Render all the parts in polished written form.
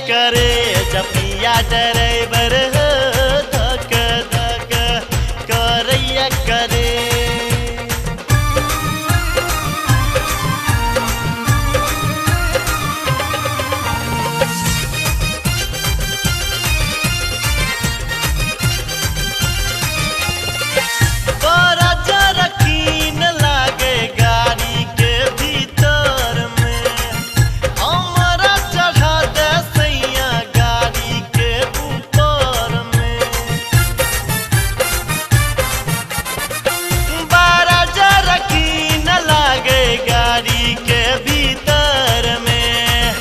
करे जपिया ड्राइवर धक धक करैया करे। बड़ा जरकीन लागे गाड़ी के भीतर में, हमरा चढ़ा दे सैया गाड़ी के ऊपर में। बड़ा जरकीन लागे गाड़ी के भीतर में,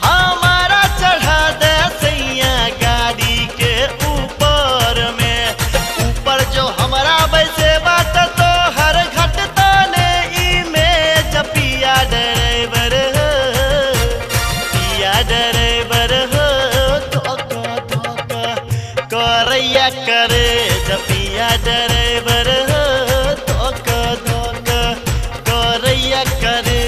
हमरा चढ़ा दे सैया गाड़ी के ऊपर में। ऊपर जो हमरा वैसे बात तो हर घटता ने इमेज पिया ड्राइवर धोखा धोखा करैया करे जपिया ड्राइवर धोखा धोखा करैया करे।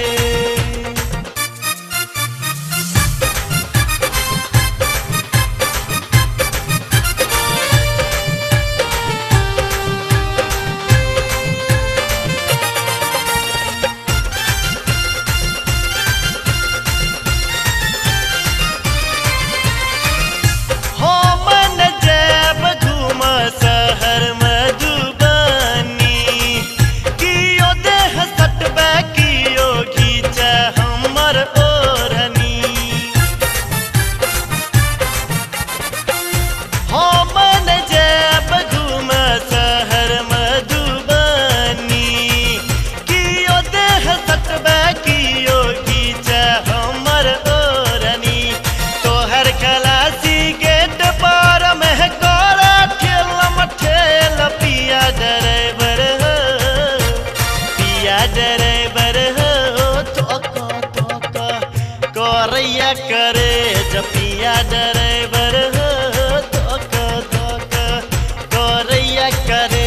हो मन जब घूम शहर मधुबनी, कियो देह सटबे कियो घीचे हमर ओढ़नी। हो मन जब घूम शहर मधुबनी, कियो देह सटबे कियो घीचे हमर ओढ़नी। तोहर खलासी गेट पर में कोरा ठेलम ठेल पिया ड्राइवर धोखा धोखा करैया करे जपिया ड्राइवर धोखा धोखा करैया करे।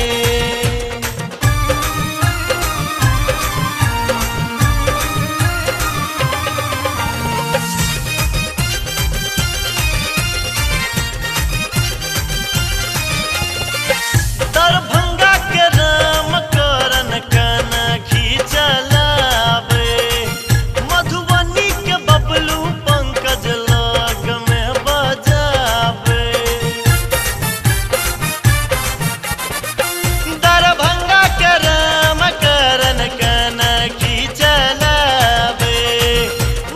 दरभंगा के राम करन काना खींचलावे, मधुबनी के बबलू पंकज लग में बजावे। दरभंगा के राम करन काना खींचलावे,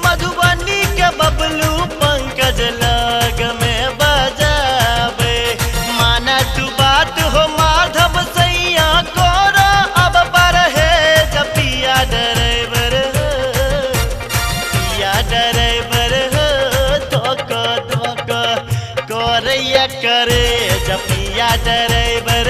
मधुबनी के बबलू पंकज लग में बजावे। माना तू बात हो माधव सैया कोरा अब बरहे जपिया ड्राइवर धोखा धोखा करैया करे जपिया ड्राइवर